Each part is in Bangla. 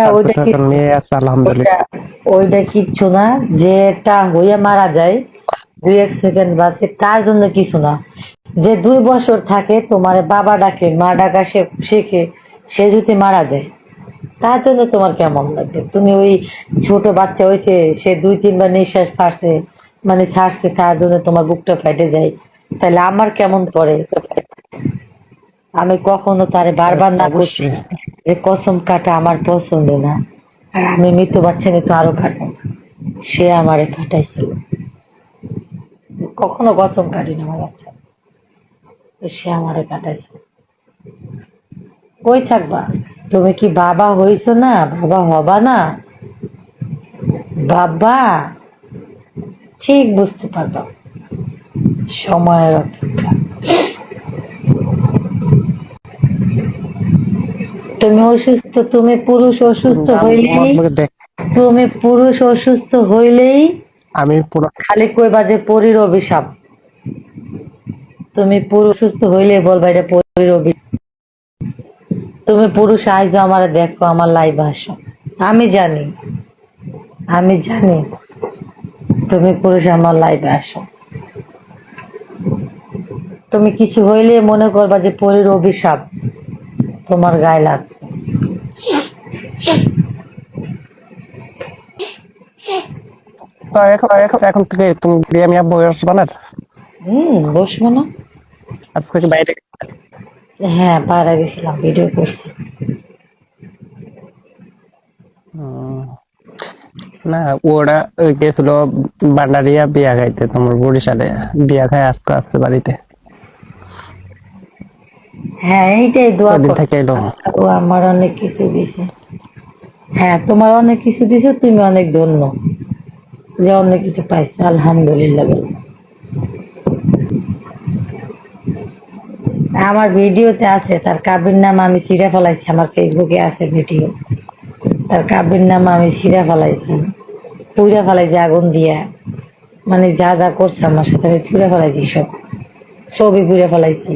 তারপর ওইটা তো কি এখন মেয়ে আছে ওইটা আলহামদুলিল্লাহ। ওইটা কিচ্ছু না, যেটা হইয়া মারা যায় 2 এক সেকেন্ড বাঁচে তার জন্য কিছু না। যে 2 বছর থাকে তোমার বাবা ডাকে মা ডাকা শেখে, সে যদি মারা যায় তার জন্য তোমার কেমন লাগবে? তুমি ওই ছোট বাচ্চা হয়েছে, সে 2 3 বার নিঃশ্বাস ফাঁসছে মানে ছাড়ছে, তার জন্য তোমার বুকটা ফেটে যায়, তাহলে আমার কেমন করে? আমি কখনো তারে বারবার না করছি অবশ্যই। যে কসম কাটা আমার পছন্দ না, আর আমি মৃত বাচ্চা নিয়ে তো আরো কাটাবো। সে আমারে কাটাইছিল, কখনো কসম কাটি না আমার বাচ্চা, তো সে আমারে কাটাইছে। কই থাকবা? তুমি কি বাবা হইছো না? বাবা হবা না? বাবা ঠিক বুঝতে পারবা, সময়ের অপেক্ষা। তুমি অসুস্থ, তুমি পুরুষ অসুস্থ হইলেই, আমাকে দেখ, তুমি পুরুষ অসুস্থ হইলেই আমি পুরো খালি কইবা যে পরীর অভিশাপ। তুমি পুরুষ সুস্থ হইলে বলবা এটা পরীর অভিশাপ। তুমি পুরুষ আইজো আমার দেখো, আমার লাইভ আসো, আমি জানি, আমি জানি তুমি পুরুষ আমার লাইভে আসো। তুমি কিছু হইলে মনে করবা যে পরীর অভিশাপ তোমার গায়ে লাগছে। তো এখন এখন এখন থেকে তুমি বিরিয়ানি আব্বু আসবে না? বসবো না? আজকে কি বাইরে? হ্যাঁ, পাড়া গেছিলাম, ভিডিও করছি। হুম, না ওরা গেছিল ভান্ডারিয়া বিয়া খাইতে, তোমার বরিশালে বিয়া খাই আজকে আসছে বাড়িতে। হ্যাঁ, এইটাই দোয়া কদিন কর। থেকে এলো। ও আমার অনেক কিছু দিছে। হ্যাঁ, তোমার অনেক কিছু দিছে, তুমি অনেক ধন্য যে অনেক কিছু পাইছো, আলহামদুলিল্লাহ বলো। আমার ভিডিওতে আছে, তার কাবির নাম আমি ছিঁড়ে ফেলাইছি, আমার ফেসবুকে আছে ভিডিও। তার কাবির নাম আমি ছিঁড়ে ফেলাইছি, পুড়ে ফেলাইছি আগুন দিয়া, মানে যা যা করছে আমার সাথে আমি পুড়ে ফেলাইছি, সব ছবি পুড়ে ফেলাইছি।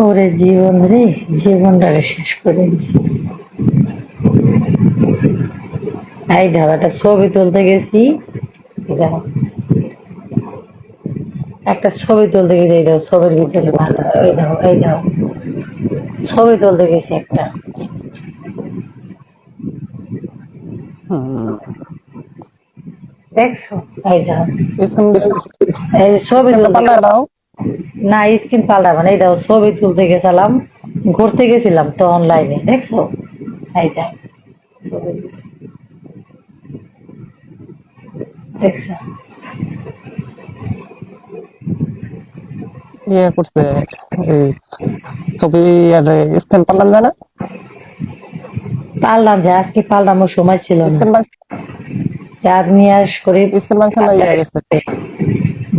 ওরে জীবন রে, জীবনটারে শেষ করে দিছি। এই দেখো, একটা ছবি তুলতে গেছি, এই দেখো একটা ছবি তুলতে গেছি, এই দেখো ছবির ভিতরে ভালো, এই দেখো এই দেখো ছবি তুলতে গেছি একটা, হুম, দেখছো? এই দেখো, স্ক্রিন এই যে ছবি স্ক্রিনটা তুলতে পাল্টায় দাও। না, স্ক্রিন পাল্টাবো না, এই দেখো ছবি তুলতে গেছিলাম, ঘুরতে গেছিলাম তো অনলাইনে, দেখছো? এই দেখো ছবি, দেখছো? ইয়ে করছে এই ছবি আর স্ক্রিন পাল্টান যায় না। পারলাম যে আজকে পাল্টানোর সময় ছিল না, স্ক্রিন চাঁদ নিয়ে করে। স্ক্রিন বাংছে না ইয়ে গেছে।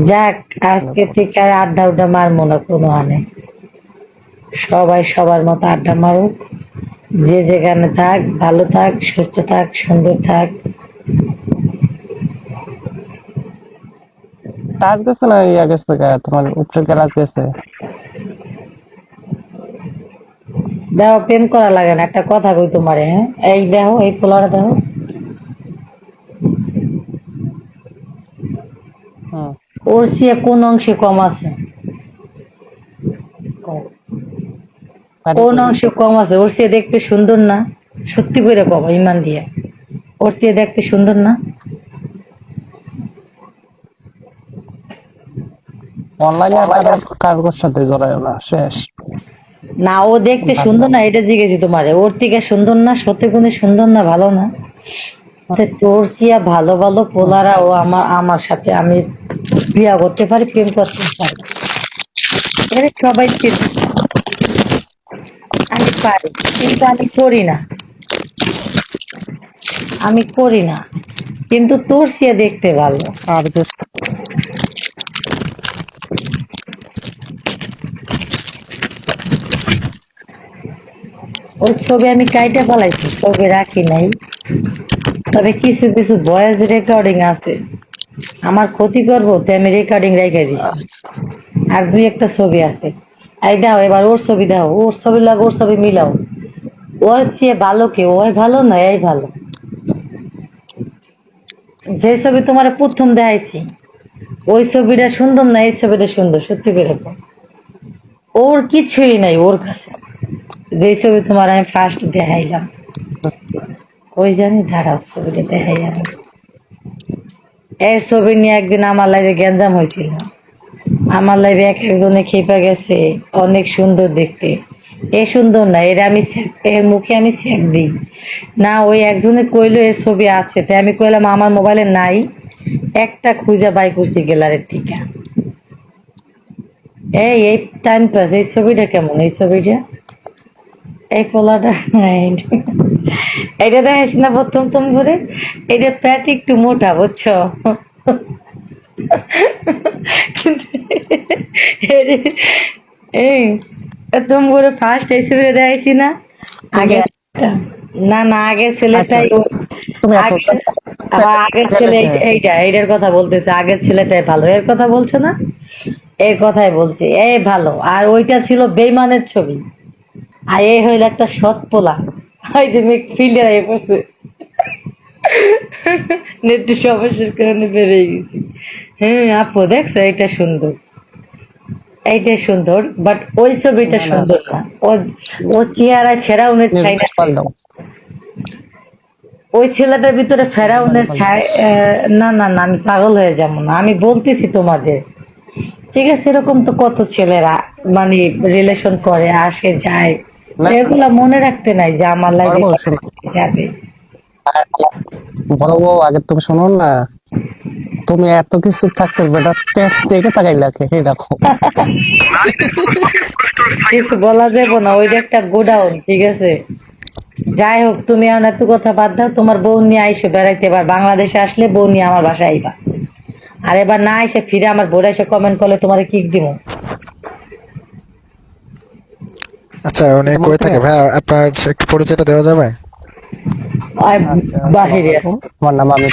যাক, আজকে থেকে আর আড্ডা উড্ডা মারবো না কোনো আনে, সবাই সবার মতো আড্ডা মারুক, যে যেখানে থাক, ভালো থাক, সুস্থ থাক, সুন্দর থাক। টাচ গেছে না ইয়ে গেছে তোমার উপরে গ্যালাস গেছে। দেখো, প্রেম করা লাগে না, একটা কথা কই তোমারে, হ্যাঁ, এই দেখো এই পোলাটা দেখো, হুম, ওর চেয়ে কোন অংশে কম আছে? কোন অংশে কম আছে? ওর চেয়ে দেখতে সুন্দর না? সত্যি করে কম, ইমান দিয়ে, ওর চেয়ে দেখতে সুন্দর না? অনলাইনে কারোর সাথে জড়ায় না, শেষ। না, ও দেখতে বাদ সুন্দর দাও। না এটা জিজ্ঞেসি তোমারে, ওর থেকে সুন্দর না? সত্যি কোনে সুন্দর না, ভালো না? তো তোর চেয়ে ভালো ভালো পোলারা ও আমার আমার সাথে আমি বিয়া করতে পারি, প্রেম করতে পারি, এটা সবাই চিনে। আমি পারি, কিন্তু আমি করি না, আমি করি না, কিন্তু তোর চেয়ে দেখতে ভালো। আর যে ওর ছবি আমি কাইটা ফেলাইছি, ছবি রাখি নাই। তবে কিছু কিছু ভয়েস রেকর্ডিং আছে, আমার ক্ষতি করবো তো আমি রেকর্ডিং রেখে দিছি। আর দুই একটা ছবি আছে, এই দাও এবার ওর ছবি দাও, ওর ছবি লাগ, ওর ছবি মিলাও। ওর চেয়ে ভালো কে? ওই ভালো না এই ভালো? যে ছবি তোমার প্রথম দেখাইছি ওই ছবিটা সুন্দর না এই ছবিটা সুন্দর? সত্যি করে বলো। ওর কিছুই নাই ওর কাছে, যে ছবি তোমার আমি ফার্স্ট দেখাইলাম। ওই জানি, দাঁড়াও ছবিটা দেখাই আমি। এর ছবি নিয়ে একদিন আমার লাইভে গ্যাঞ্জাম হয়েছিল। আমার লাইভে এক একজনে খেপে গেছে, অনেক সুন্দর দেখতে। এ সুন্দর না, এর আমি এর মুখে আমি ছ্যাক দিই না। ওই একজনে কইলো এর ছবি আছে, তাই আমি কইলাম আমার মোবাইলে নাই, একটা খুঁজে বাই করছি গ্যালারির থেকে। এই টাইম পাস, এই ছবিটা কেমন? এই ছবিটা, এই পোলাটা, এটা দেখাইছি না প্রথম তুমি করে? এটা প্যাট একটু মোটা, বুঝছো? কিন্তু এই তুমি করে ফার্স্ট এই ছবিটা দেখাইছি না আগে? না না, আগের ছেলেটাই তুমি এত আবার আগের ছেলে এইটার কথা বলতেছে, আগের ছেলেটাই ভালো, এর কথা বলছো না? এই কথাই বলছি, এই ভালো। আর ওইটা ছিল বেইমানের ছবি, আর এই হইল একটা সৎ পোলা। ওই যে ফিল্ডে পড়ছে, নেটে সমস্যার কারণে বেরিয়ে গেছি। হ্যাঁ আপু দেখছো, এটা সুন্দর, এইটা সুন্দর, বাট ওই ছবিটা সুন্দর না। ও ও চেহারায় ফেরাউনের ছাই না। ওই ছেলেটার ভিতরে ফেরাউনের ছাই। না না না, আমি পাগল হয়ে যাবো না, আমি বলতেছি তোমাদের। ঠিক আছে, এরকম তো কত ছেলেরা মানে রিলেশন করে, আসে যায়, এগুলা মনে রাখতে নাই যে আমার লাইফে যাবে। বড় বউ আগে তুমি শোনো না, তুমি এত কিছু থাকতে বেটা দেখে তাকাই লাগে এই দেখো। কিছু বলা যাবে না, ওইটা একটা গোডাউন। ঠিক আছে, যাই হোক, তুমি এখন এত কথা বাদ দাও, তোমার বউ নিয়ে আইসো বেড়াইতে। এবার বাংলাদেশে আসলে বউ নিয়ে আমার বাসায় আইবা। আর এবার না এসে ফিরে আমার বোর্ডে এসে কমেন্ট করলে তোমার কিক দিব। আচ্ছা উনি কই থাকে ভাই, আপনার একটু পরিচয়টা দেওয়া যাবে? বাহিরে আছে। আমার নাম আমি